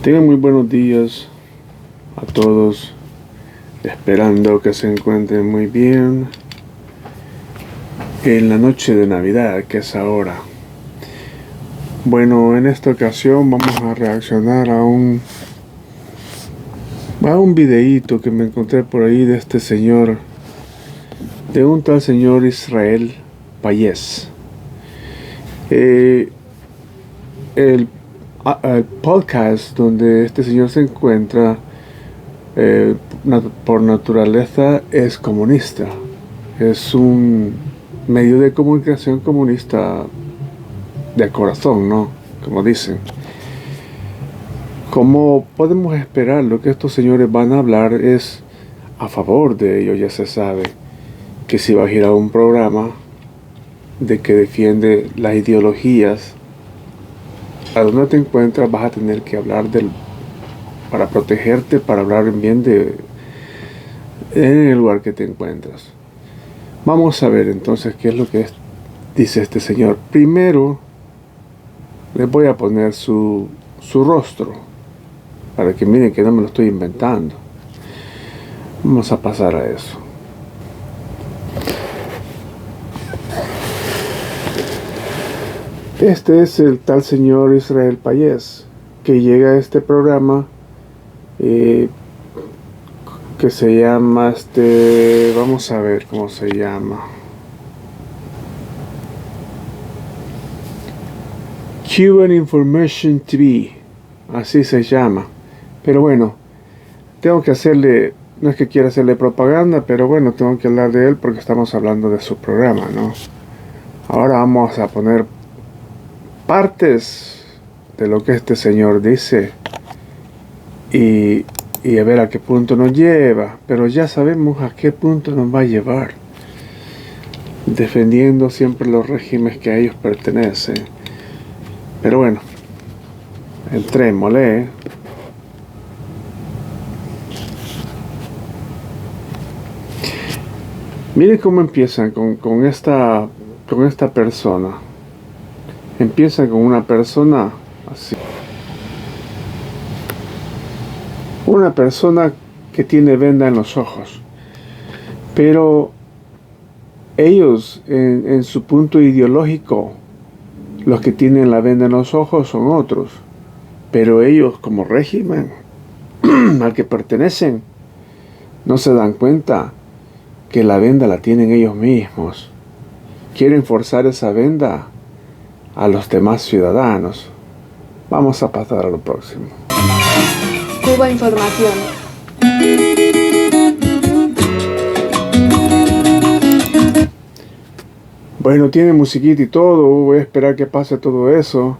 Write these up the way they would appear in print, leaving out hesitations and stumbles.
Tengan muy buenos días a todos, esperando que se encuentren muy bien en la noche de Navidad, que es ahora. Bueno, en esta ocasión vamos a reaccionar a un videíto que me encontré por ahí de este señor, de un tal señor Israel Payés. El podcast donde este señor se encuentra por naturaleza es comunista. Es un medio de comunicación comunista de corazón, ¿no? Como dicen. Como podemos esperar, lo que estos señores van a hablar es a favor de ellos. Ya se sabe que si va a girar un programa de que defiende las ideologías, a donde te encuentras vas a tener que hablar para protegerte, para hablar bien en el lugar que te encuentras. Vamos a ver entonces qué es lo que dice este señor. Primero les voy a poner su rostro para que miren que no me lo estoy inventando. Vamos a pasar a eso. Este es el tal señor Israel Payés, que llega a este programa que se llama vamos a ver cómo se llama. Cuban Information TV, así se llama. Pero bueno, tengo que hacerle, no es que quiera hacerle propaganda, pero bueno, tengo que hablar de él porque estamos hablando de su programa, ¿no? Ahora vamos a poner partes de lo que este señor dice y a ver a qué punto nos lleva, pero ya sabemos a qué punto nos va a llevar, defendiendo siempre los regímenes que a ellos pertenecen. Pero bueno, entrémosle. Miren cómo empiezan con esta persona. Empieza con una persona así. Una persona que tiene venda en los ojos. Pero ellos, en su punto ideológico, los que tienen la venda en los ojos son otros. Pero ellos, como régimen al que pertenecen, no se dan cuenta que la venda la tienen ellos mismos. Quieren forzar esa venda a los demás ciudadanos. Vamos a pasar a lo próximo. Cuba Información. Bueno, tiene musiquita y todo. Voy a esperar que pase todo eso,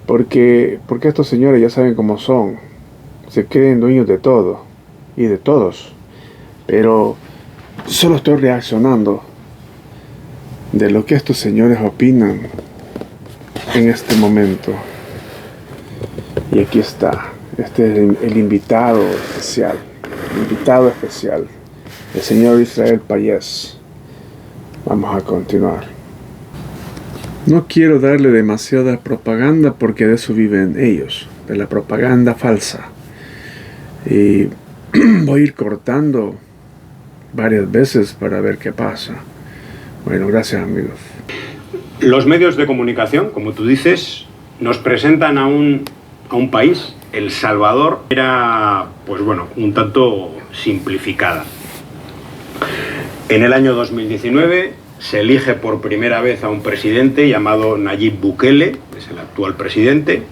porque estos señores ya saben cómo son. Se creen dueños de todo y de todos. Pero solo estoy reaccionando de lo que estos señores opinan en este momento. Y aquí está. Este es el invitado especial. El señor Israel Payés. Vamos a continuar. No quiero darle demasiada propaganda porque de eso viven ellos, de la propaganda falsa. Y voy a ir cortando varias veces para ver qué pasa. Bueno, gracias amigos. Los medios de comunicación, como tú dices, nos presentan a un país, El Salvador, era, pues bueno, un tanto simplificada. En el año 2019 se elige por primera vez a un presidente llamado Nayib Bukele, es el actual presidente,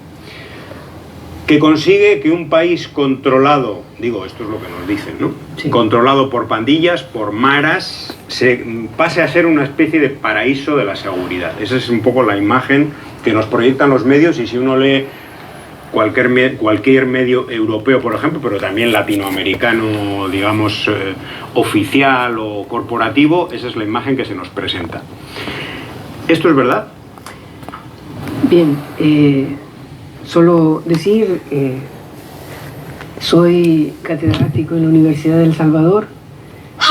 que consigue que un país controlado, digo, esto es lo que nos dicen, ¿no? Sí. Controlado por pandillas, por maras, pase a ser una especie de paraíso de la seguridad. Esa es un poco la imagen que nos proyectan los medios, y si uno lee cualquier medio europeo, por ejemplo, pero también latinoamericano, digamos, oficial o corporativo, esa es la imagen que se nos presenta. ¿Esto es verdad? Bien, solo decir, soy catedrático en la Universidad de El Salvador,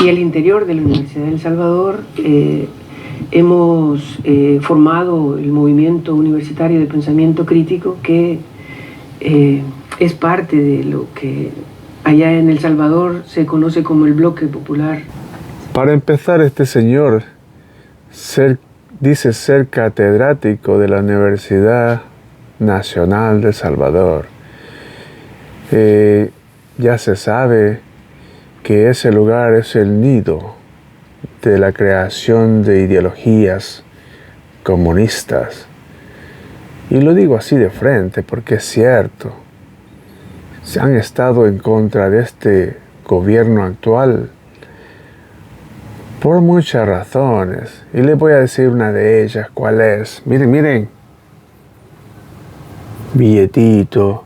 y al interior de la Universidad de El Salvador hemos formado el movimiento universitario de pensamiento crítico que es parte de lo que allá en El Salvador se conoce como el Bloque Popular. Para empezar, este señor dice ser catedrático de la Universidad Nacional de El Salvador. Ya se sabe que ese lugar es el nido de la creación de ideologías comunistas. Y lo digo así de frente porque es cierto. Se han estado en contra de este gobierno actual por muchas razones. Y les voy a decir una de ellas, ¿cuál es? Miren, miren. Billetito,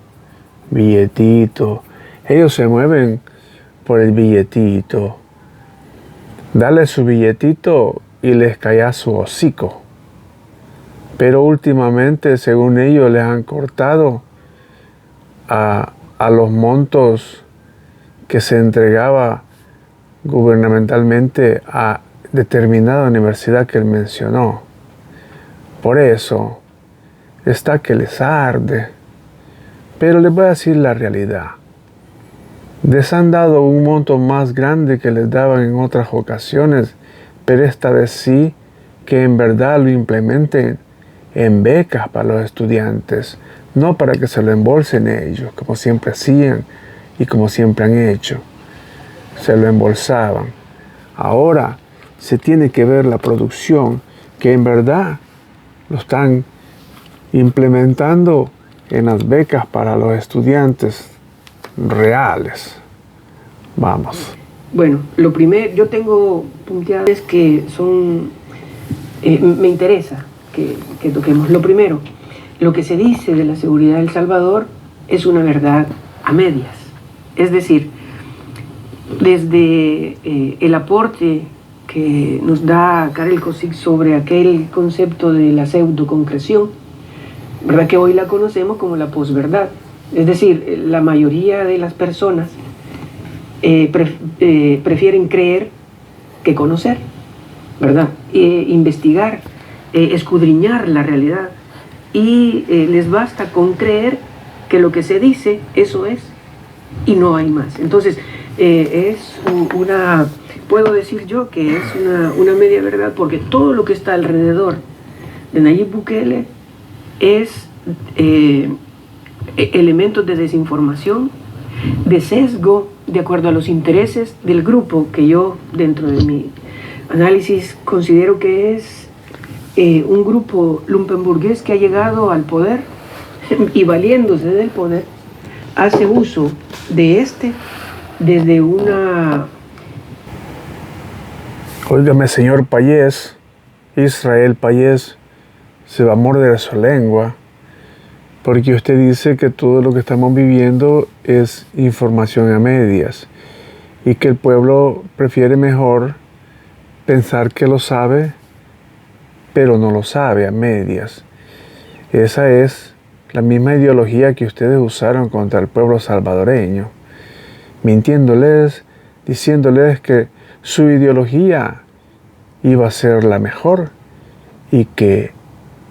billetito. Ellos se mueven por el billetito. Dale su billetito y les calla su hocico. Pero últimamente, según ellos, les han cortado a los montos que se entregaba gubernamentalmente a determinada universidad que él mencionó. Por eso está que les arde. Pero les voy a decir la realidad. Les han dado un monto más grande que les daban en otras ocasiones, pero esta vez sí que en verdad lo implementen en becas para los estudiantes, no para que se lo embolsen ellos, como siempre hacían y como siempre han hecho. Se lo embolsaban. Ahora se tiene que ver la producción, que en verdad lo están implementando en las becas para los estudiantes reales. Vamos. Bueno, lo primero, yo tengo punteadas que son, me interesa que toquemos. Lo primero, lo que se dice de la seguridad de El Salvador es una verdad a medias. Es decir, desde el aporte que nos da Karel Kosic sobre aquel concepto de la pseudoconcreción, ¿verdad? Que hoy la conocemos como la posverdad. Es decir, la mayoría de las personas prefieren creer que conocer, ¿verdad? Investigar, escudriñar la realidad, y les basta con creer que lo que se dice, eso es, y no hay más. Entonces, puedo decir yo que es una media verdad, porque todo lo que está alrededor de Nayib Bukele es elementos de desinformación, de sesgo, de acuerdo a los intereses del grupo que yo, dentro de mi análisis, considero que es un grupo lumpenburgués que ha llegado al poder y, valiéndose del poder, hace uso de desde una... Óigame, señor Payés, Israel Payés, se va a morder su lengua, porque usted dice que todo lo que estamos viviendo es información a medias y que el pueblo prefiere mejor pensar que lo sabe, pero no lo sabe a medias. Esa es la misma ideología que ustedes usaron contra el pueblo salvadoreño, mintiéndoles, diciéndoles que su ideología iba a ser la mejor y que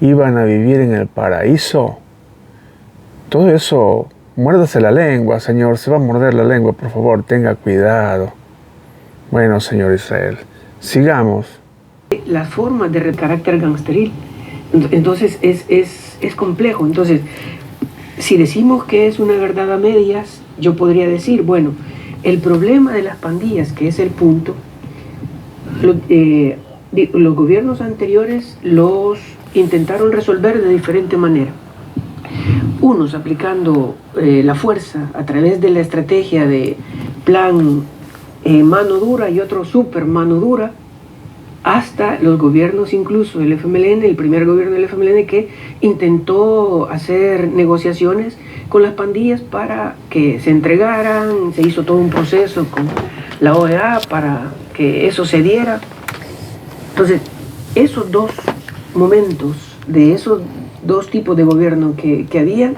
iban a vivir en el paraíso. Todo eso, muérdase la lengua, señor, se va a morder la lengua, por favor, tenga cuidado. Bueno, señor Israel, sigamos. Las formas de carácter gangsteril, entonces es complejo. Entonces, si decimos que es una verdad a medias, yo podría decir, bueno, el problema de las pandillas, que es el punto, los gobiernos anteriores los intentaron resolver de diferente manera. Unos aplicando la fuerza a través de la estrategia de plan mano dura, y otros super mano dura, hasta los gobiernos, incluso el FMLN, el primer gobierno del FMLN, que intentó hacer negociaciones con las pandillas para que se entregaran. Se hizo todo un proceso con la OEA para que eso se diera. Entonces, esos dos momentos de esos dos tipos de gobierno que había,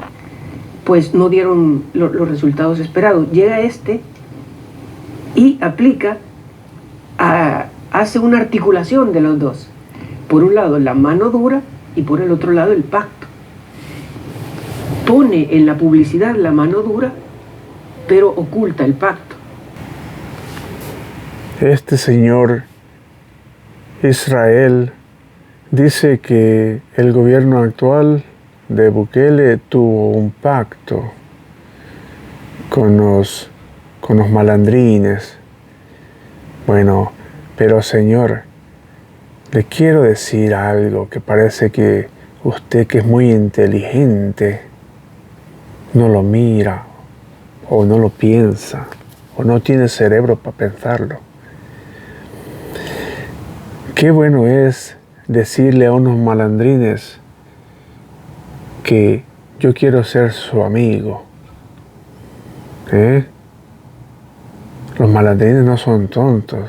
pues no dieron los resultados esperados. Llega y aplica, hace una articulación de los dos. Por un lado la mano dura y por el otro lado el pacto. pone en la publicidad la mano dura, pero oculta el pacto. Este señor Israel dice que el gobierno actual de Bukele tuvo un pacto con los malandrines. Bueno, pero señor, le quiero decir algo que parece que usted, que es muy inteligente, no lo mira, o no lo piensa, o no tiene cerebro para pensarlo. Qué bueno es decirle a unos malandrines que yo quiero ser su amigo. Los malandrines no son tontos.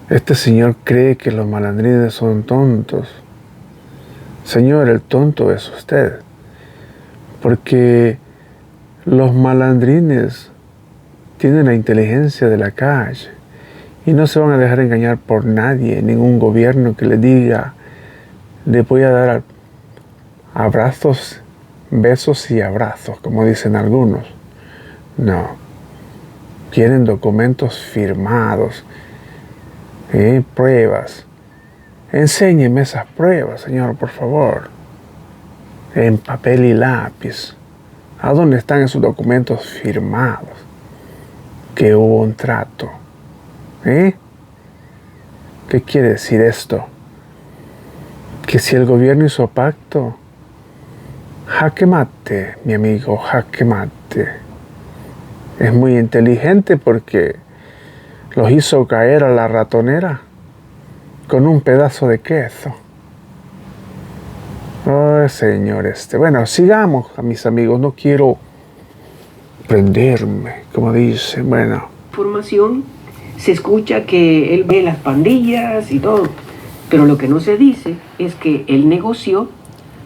Este señor cree que los malandrines son tontos. Señor, el tonto es usted. Porque los malandrines tienen la inteligencia de la calle y no se van a dejar engañar por nadie, ningún gobierno que le diga, le voy a dar abrazos, besos y abrazos, como dicen algunos. No. Quieren documentos firmados, pruebas. Enséñeme esas pruebas, señor, por favor. En papel y lápiz. ¿A dónde están esos documentos firmados? Que hubo un trato. ¿Qué quiere decir esto? Que si el gobierno hizo pacto, jaque mate, mi amigo, jaque mate. Es muy inteligente porque los hizo caer a la ratonera con un pedazo de queso. Oh, señor, bueno, sigamos, a mis amigos, no quiero prenderme, como dicen, bueno. Formación, se escucha que él ve las pandillas y todo, pero lo que no se dice es que él negoció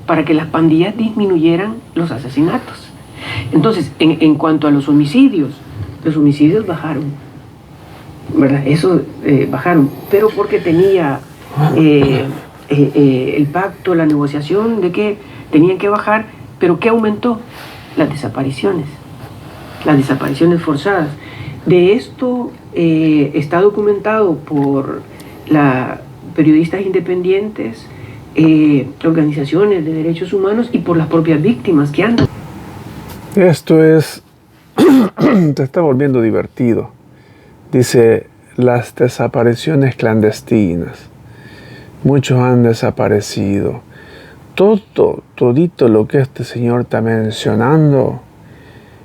para que las pandillas disminuyeran los asesinatos. Entonces, en cuanto a los homicidios bajaron, ¿verdad? Eso bajaron, pero porque tenía el pacto, la negociación de que tenían que bajar, pero ¿qué aumentó? Las desapariciones forzadas. De esto está documentado por periodistas independientes, organizaciones de derechos humanos y por las propias víctimas que andan. Esto te está volviendo divertido. Dice, las desapariciones clandestinas. Muchos han desaparecido. Todito lo que este señor está mencionando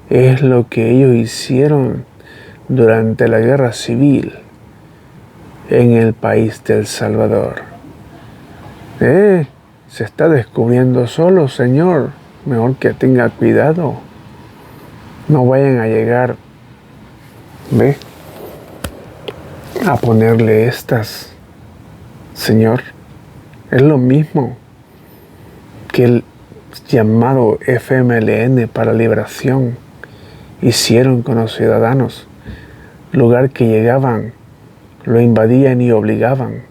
es lo que ellos hicieron durante la guerra civil en el país de El Salvador. Se está descubriendo solo, señor. Mejor que tenga cuidado. No vayan a llegar, a ponerle estas, señor. Es lo mismo que el llamado FMLN para Liberación hicieron con los ciudadanos. Lugar que llegaban, lo invadían y obligaban.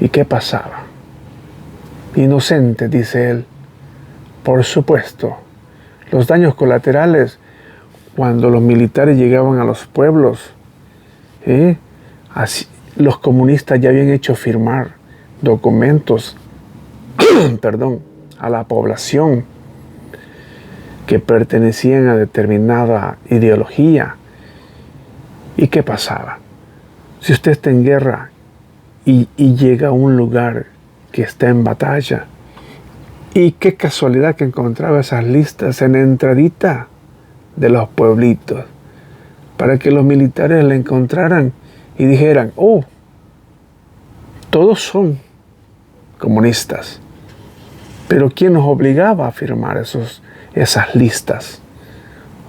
¿Y qué pasaba? Inocente, dice él. Por supuesto, los daños colaterales cuando los militares llegaban a los pueblos, así, los comunistas ya habían hecho firmar documentos a la población que pertenecían a determinada ideología. ¿Y qué pasaba? Si usted está en guerra y llega a un lugar que está en batalla, y qué casualidad que encontraba esas listas en la entradita de los pueblitos, para que los militares la encontraran y dijeran, oh, todos son comunistas. Pero ¿quién nos obligaba a firmar esas listas?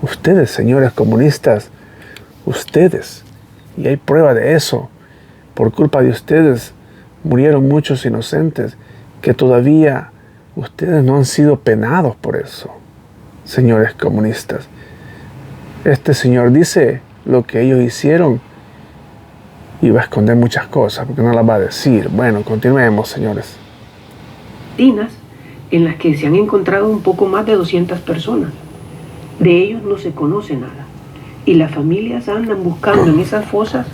Ustedes, señores comunistas, ustedes. Y hay prueba de eso. Por culpa de ustedes murieron muchos inocentes que todavía ustedes no han sido penados por eso, señores comunistas. Este señor dice lo que ellos hicieron y va a esconder muchas cosas porque no las va a decir. Bueno, continuemos, señores. en las que se han encontrado un poco más de 200 personas. De ellos no se conoce nada. Y las familias andan buscando en esas fosas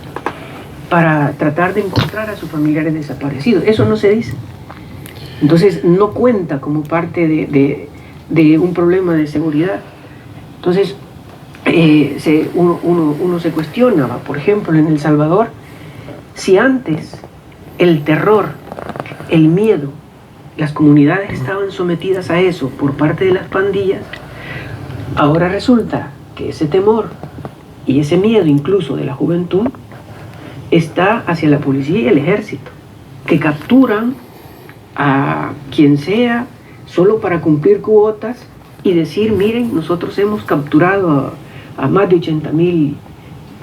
para tratar de encontrar a sus familiares desaparecidos. Eso no se dice. Entonces no cuenta como parte de un problema de seguridad. Entonces uno se cuestionaba, por ejemplo, en El Salvador, si antes el terror, el miedo, las comunidades estaban sometidas a eso por parte de las pandillas, ahora resulta que ese temor y ese miedo incluso de la juventud está hacia la policía y el ejército, que capturan a quien sea solo para cumplir cuotas y decir, miren, nosotros hemos capturado a más de 80,000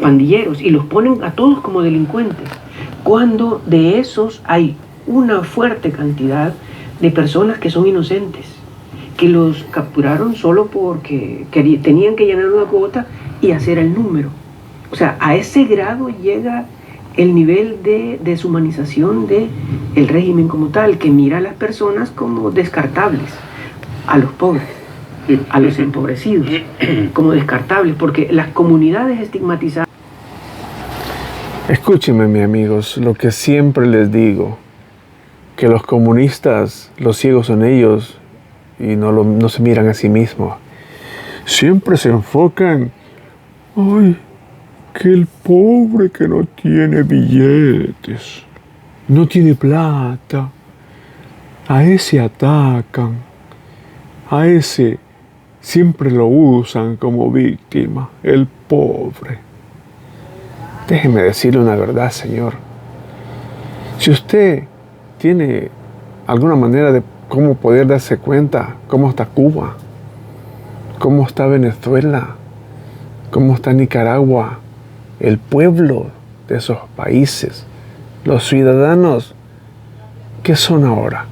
pandilleros, y los ponen a todos como delincuentes, cuando de esos hay una fuerte cantidad de personas que son inocentes, que los capturaron solo porque tenían que llenar una cuota y hacer el número. O sea, a ese grado llega el nivel de deshumanización del régimen como tal, que mira a las personas como descartables, a los pobres, a los empobrecidos, como descartables, porque las comunidades estigmatizadas... Escúchenme, mis amigos, lo que siempre les digo, que los comunistas, los ciegos son ellos y no se miran a sí mismos. Siempre se enfocan, ay, que el pobre que no tiene billetes, no tiene plata, a ese atacan, a ese siempre lo usan como víctima, el pobre. Déjeme decirle una verdad, señor. Si usted tiene alguna manera de cómo poder darse cuenta cómo está Cuba, cómo está Venezuela, cómo está Nicaragua, el pueblo de esos países, los ciudadanos, ¿qué son ahora?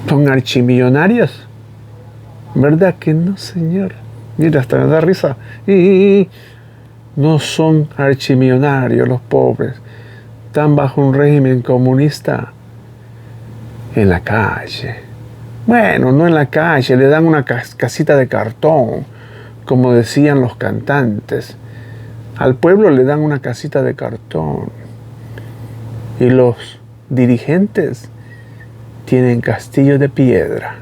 ¿Son archimillonarios? ¿Verdad que no, señor? Mira, hasta me da risa. No son archimillonarios los pobres. Están bajo un régimen comunista en la calle. Bueno, no en la calle, le dan una casita de cartón, como decían los cantantes. Al pueblo le dan una casita de cartón. Y los dirigentes tienen castillos de piedra.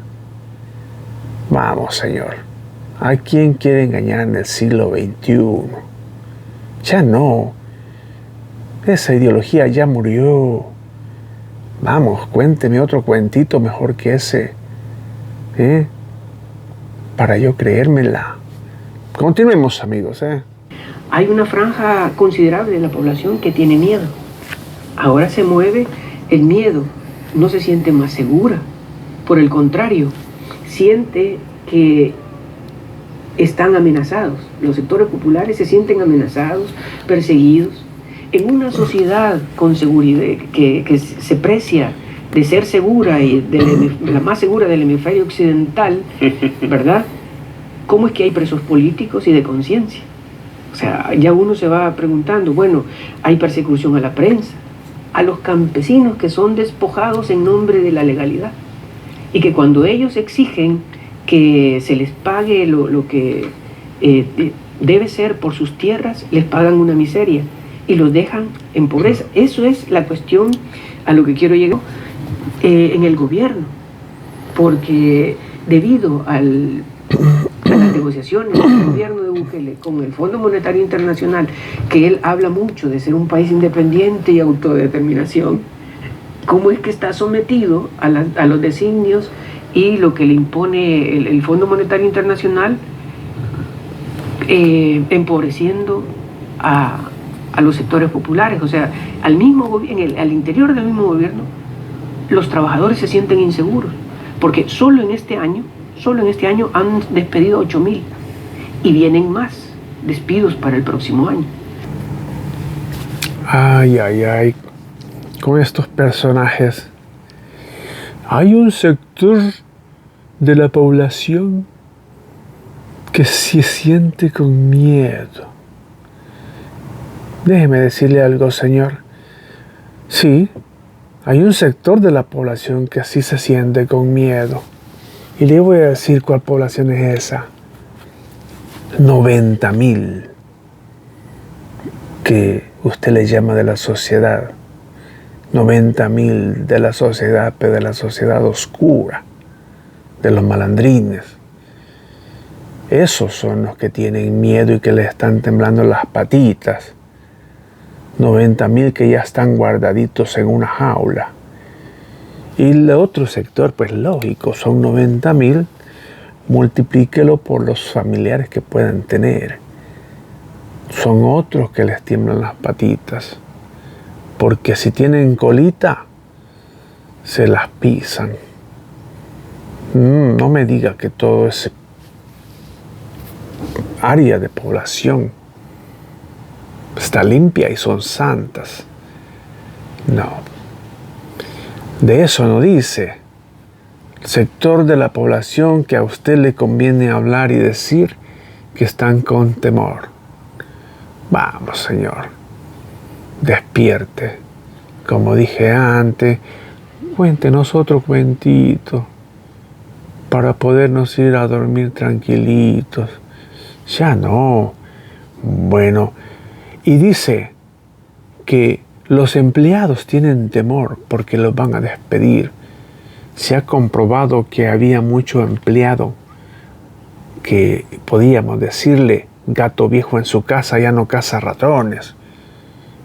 Vamos, señor. ¿A quién quiere engañar en el siglo XXI? Ya no. Esa ideología ya murió. Vamos, cuénteme otro cuentito mejor que ese. Para yo creérmela. Continuemos, amigos. Hay una franja considerable de la población que tiene miedo. Ahora se mueve el miedo. No se siente más segura. Por el contrario, siente que están amenazados. Los sectores populares se sienten amenazados, perseguidos. En una sociedad con seguridad que se precia de ser segura y de la más segura del hemisferio occidental, ¿verdad? ¿Cómo es que hay presos políticos y de conciencia? O sea, ya uno se va preguntando, bueno, hay persecución a la prensa, a los campesinos que son despojados en nombre de la legalidad, y que cuando ellos exigen que se les pague lo que debe ser por sus tierras, les pagan una miseria y los dejan en pobreza. Eso es la cuestión a lo que quiero llegar en el gobierno, porque debido a las negociaciones del gobierno de Bukele con el Fondo Monetario Internacional, que él habla mucho de ser un país independiente y autodeterminación, ¿cómo es que está sometido a los designios y lo que le impone el Fondo Monetario Internacional, empobreciendo a los sectores populares? O sea, al interior del mismo gobierno, los trabajadores se sienten inseguros, porque solo en este año han despedido 8,000 y vienen más despidos para el próximo año. Ay, con estos personajes. Hay un sector de la población que se siente con miedo. Déjeme decirle algo, señor. Sí, Hay un sector de la población que así se siente con miedo. Y le voy a decir cuál población es esa. 90.000 que usted le llama de la sociedad. 90.000 de la sociedad, pero de la sociedad oscura, de los malandrines. Esos son los que tienen miedo y que les están temblando las patitas. 90.000 que ya están guardaditos en una jaula. Y el otro sector, pues lógico, son 90.000, multiplíquelo por los familiares que puedan tener. Son otros que les tiemblan las patitas. Porque si tienen colita, se las pisan. No me diga que todo ese área de población está limpia y son santas. No. De eso no dice. El sector de la población que a usted le conviene hablar y decir que están con temor. Vamos, Señor. Despierte. Como dije antes, cuéntenos otro cuentito para podernos ir a dormir tranquilitos. Ya no. Bueno, y dice que los empleados tienen temor porque los van a despedir. Se ha comprobado que había mucho empleado que podíamos decirle gato viejo en su casa, ya no caza ratones.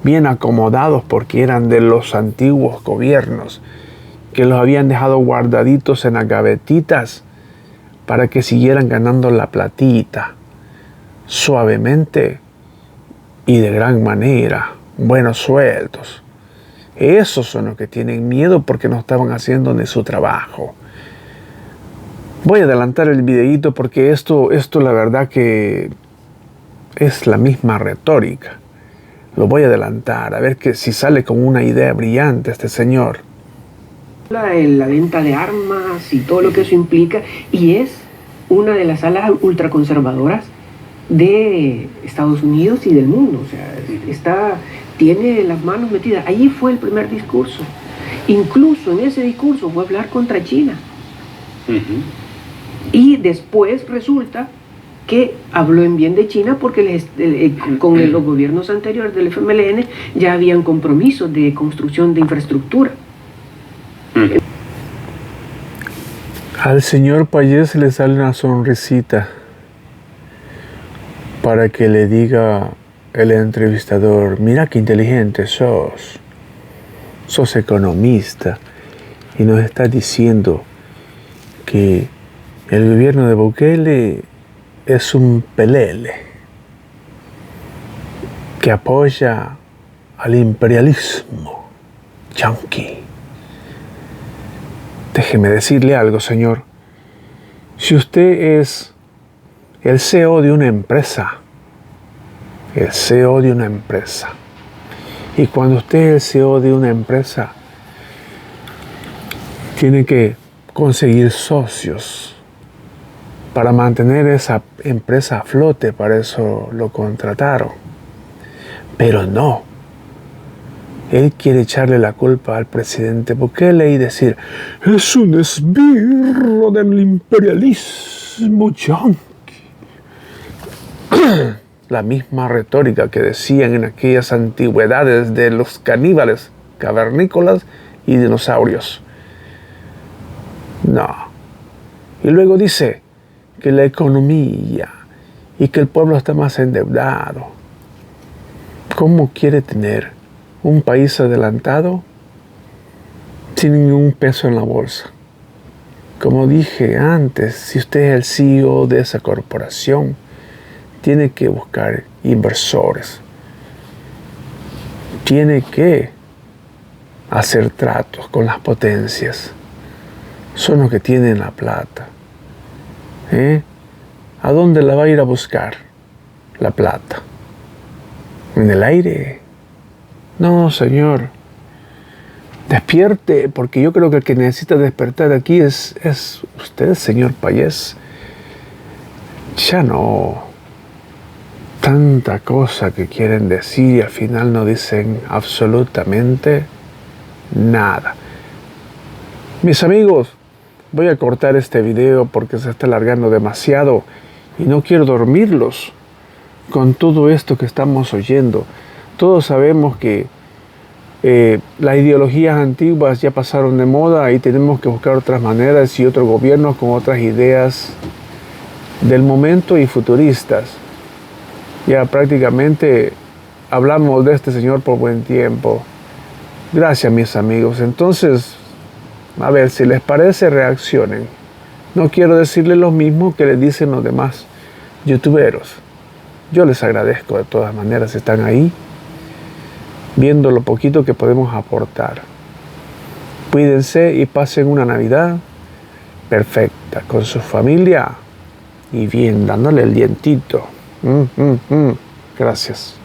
Bien acomodados porque eran de los antiguos gobiernos que los habían dejado guardaditos en las gavetitas para que siguieran ganando la platita suavemente y de gran manera, buenos sueldos. Esos son los que tienen miedo porque no estaban haciendo ni su trabajo. Voy a adelantar el videíto porque esto la verdad que es la misma retórica. Lo voy a adelantar, a ver que si sale con una idea brillante este señor. La venta de armas y todo lo que eso implica, y es una de las alas ultraconservadoras de Estados Unidos y del mundo. O sea, tiene las manos metidas. Allí fue el primer discurso. Incluso en ese discurso fue hablar contra China. Y después resulta que habló en bien de China porque con los gobiernos anteriores del FMLN ya habían compromisos de construcción de infraestructura. Al señor Payés le sale una sonrisita para que le diga el entrevistador: mira qué inteligente sos economista y nos estás diciendo que el gobierno de Bukele es un pelele que apoya al imperialismo yanqui. Déjeme decirle algo, señor. Si usted es el CEO de una empresa, y cuando usted es el CEO de una empresa, tiene que conseguir socios para mantener esa empresa a flote, para eso lo contrataron. Pero no. Él quiere echarle la culpa al presidente Bukele y decir: es un esbirro del imperialismo yanqui. La misma retórica que decían en aquellas antigüedades de los caníbales, cavernícolas y dinosaurios. No. Y luego dice que la economía y que el pueblo está más endeudado. ¿Cómo quiere tener un país adelantado sin ningún peso en la bolsa? Como dije antes, si usted es el CEO de esa corporación, tiene que buscar inversores. Tiene que hacer tratos con las potencias. Son los que tienen la plata. ¿A dónde la va a ir a buscar la plata? ¿En el aire? No, señor. Despierte, porque yo creo que el que necesita despertar aquí es usted, señor Payés. Ya no. Tanta cosa que quieren decir y al final no dicen absolutamente nada. Mis amigos, voy a cortar este video porque se está alargando demasiado y no quiero dormirlos con todo esto que estamos oyendo. Todos sabemos que las ideologías antiguas ya pasaron de moda y tenemos que buscar otras maneras y otros gobiernos con otras ideas del momento y futuristas. Ya prácticamente hablamos de este señor por buen tiempo. Gracias, mis amigos. Entonces, a ver, si les parece, reaccionen. No quiero decirles lo mismo que les dicen los demás youtuberos. Yo les agradezco de todas maneras, están ahí viendo lo poquito que podemos aportar. Cuídense y pasen una Navidad perfecta con su familia y bien, dándole el dientito. Gracias.